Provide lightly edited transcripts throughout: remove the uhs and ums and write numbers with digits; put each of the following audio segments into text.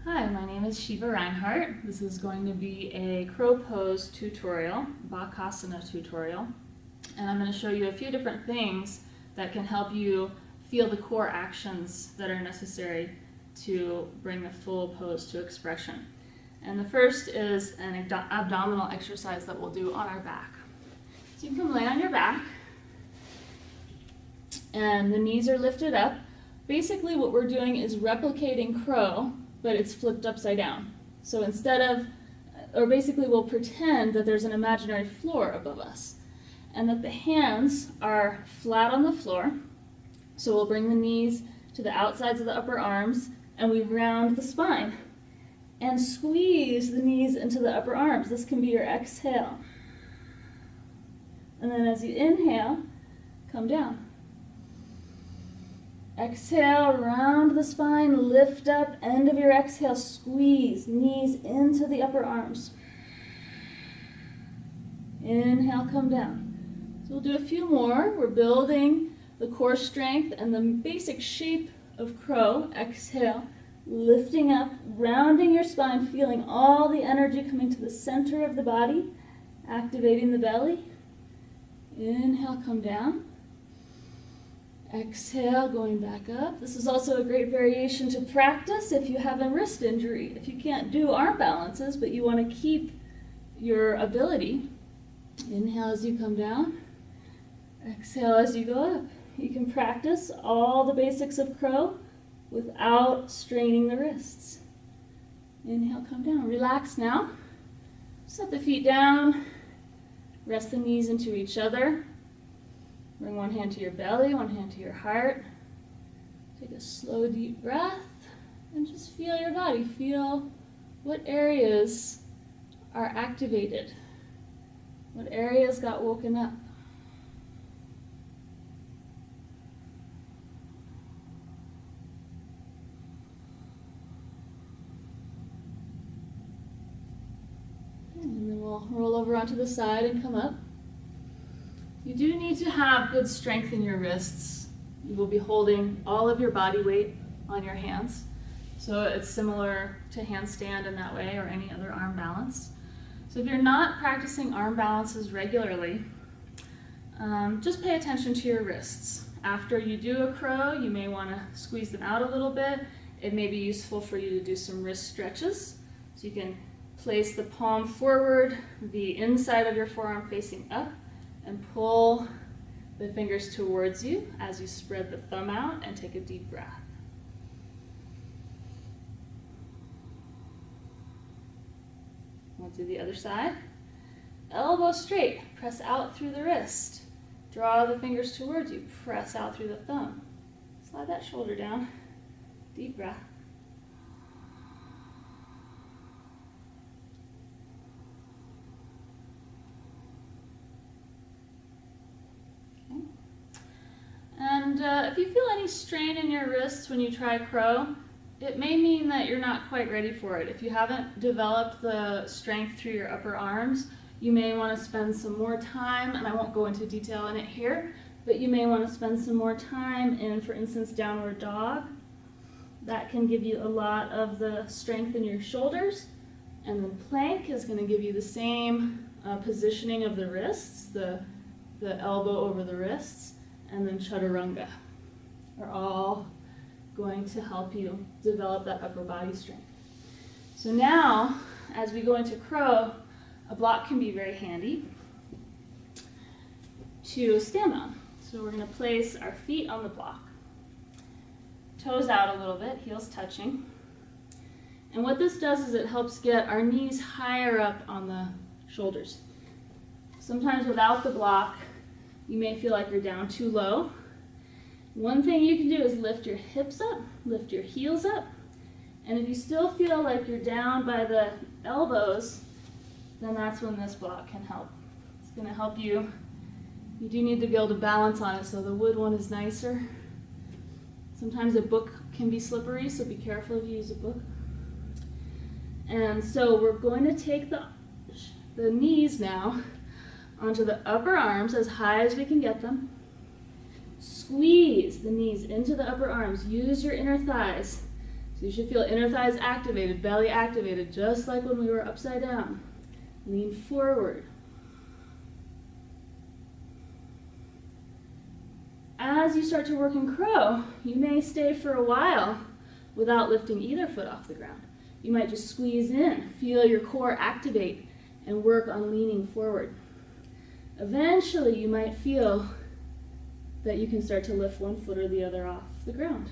Hi, my name is Shiva Reinhardt. This is going to be a crow pose tutorial, Bakasana tutorial, and I'm going to show you a few different things that can help you feel the core actions that are necessary to bring the full pose to expression. And the first is an abdominal exercise that we'll do on our back. So you can come lay on your back, and the knees are lifted up. Basically what we're doing is replicating crow, but it's flipped upside down. So basically we'll pretend that there's an imaginary floor above us and that the hands are flat on the floor. So we'll bring the knees to the outsides of the upper arms and we round the spine and squeeze the knees into the upper arms. This can be your exhale. And then as you inhale, come down. Exhale, round the spine, lift up, end of your exhale, squeeze, knees into the upper arms. Inhale, come down. So we'll do a few more. We're building the core strength and the basic shape of crow. Exhale, lifting up, rounding your spine, feeling all the energy coming to the center of the body, activating the belly. Inhale, come down. Exhale, going back up. This is also a great variation to practice if you have a wrist injury. If you can't do arm balances, but you want to keep your ability. Inhale as you come down. Exhale as you go up. You can practice all the basics of crow without straining the wrists. Inhale, come down. Relax now. Set the feet down. Rest the knees into each other. Bring one hand to your belly, one hand to your heart. Take a slow, deep breath and just feel your body. Feel what areas are activated, what areas got woken up. And then we'll roll over onto the side and come up. You do need to have good strength in your wrists. You will be holding all of your body weight on your hands. So it's similar to handstand in that way or any other arm balance. So if you're not practicing arm balances regularly, just pay attention to your wrists. After you do a crow, you may want to squeeze them out a little bit. It may be useful for you to do some wrist stretches. So you can place the palm forward, the inside of your forearm facing up, and pull the fingers towards you as you spread the thumb out and take a deep breath. We'll do the other side. Elbow straight, press out through the wrist. Draw the fingers towards you, press out through the thumb. Slide that shoulder down, deep breath. And if you feel any strain in your wrists when you try crow, it may mean that you're not quite ready for it. If you haven't developed the strength through your upper arms, you may want to spend some more time, and I won't go into detail in it here, but you may want to spend some more time in, for instance, downward dog. That can give you a lot of the strength in your shoulders. And then plank is going to give you the same positioning of the wrists, the elbow over the wrists. And then chaturanga are all going to help you develop that upper body strength. So now, as we go into crow, a block can be very handy to stand on. So we're going to place our feet on the block, toes out a little bit, heels touching. And what this does is it helps get our knees higher up on the shoulders. Sometimes without the block, you may feel like you're down too low. One thing you can do is lift your hips up, lift your heels up, and if you still feel like you're down by the elbows, then that's when this block can help. It's going to help you. You do need to be able to balance on it, so the wood one is nicer. Sometimes a book can be slippery, so be careful if you use a book. And so we're going to take the knees now onto the upper arms as high as we can get them. Squeeze the knees into the upper arms. Use your inner thighs So you should feel inner thighs activated, belly activated, just like when we were upside down. Lean forward. As you start to work in crow, you may stay for a while without lifting either foot off the ground. You might just squeeze in, feel your core activate, and work on leaning forward. Eventually, you might feel that you can start to lift one foot or the other off the ground.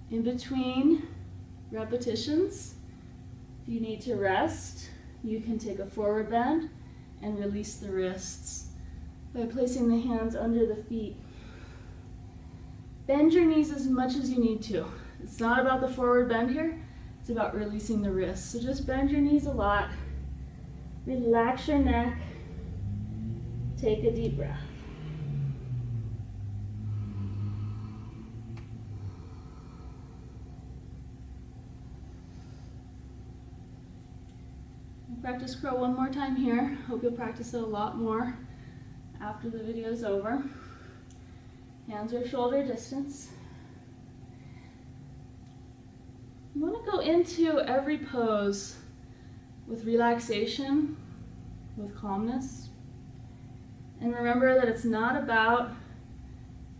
In between repetitions, if you need to rest, you can take a forward bend and release the wrists by placing the hands under the feet. Bend your knees as much as you need to. It's not about the forward bend here, it's about releasing the wrists. So just bend your knees a lot, relax your neck, take a deep breath. Practice crow one more time here. Hope you'll practice it a lot more after the video is over. Hands are shoulder distance. You want to go into every pose with relaxation, with calmness. And remember that it's not about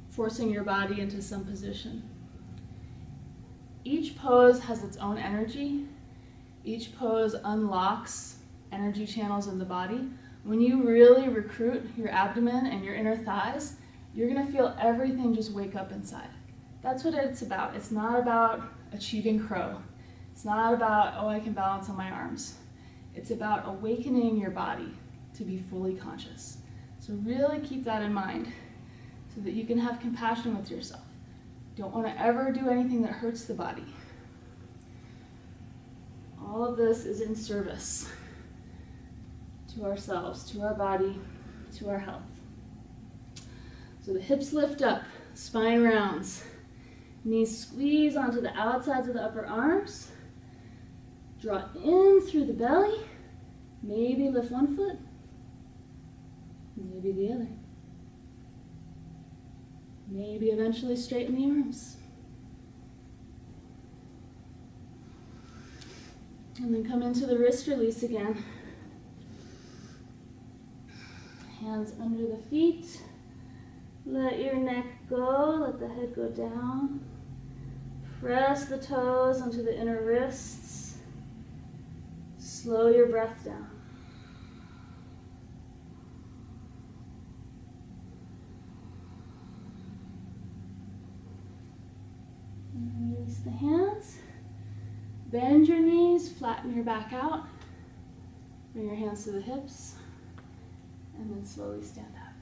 forcing your body into some position. Each pose has its own energy. Each pose unlocks energy channels in the body. When you really recruit your abdomen and your inner thighs, you're going to feel everything just wake up inside. That's what it's about. It's not about achieving crow. It's not about, oh, I can balance on my arms. It's about awakening your body to be fully conscious. So really keep that in mind so that you can have compassion with yourself. Don't want to ever do anything that hurts the body. All of this is in service to ourselves, to our body, to our health. So the hips lift up, spine rounds, knees squeeze onto the outsides of the upper arms, draw in through the belly, maybe lift one foot, maybe the other. Maybe eventually straighten the arms. And then come into the wrist release again. Hands under the feet. Let your neck go, let the head go down. Press the toes onto the inner wrists. Slow your breath down. And release the hands. Bend your knees, flatten your back out. Bring your hands to the hips, and then slowly stand up.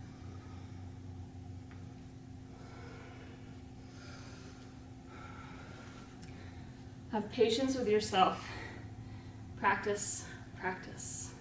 Have patience with yourself. Practice, practice.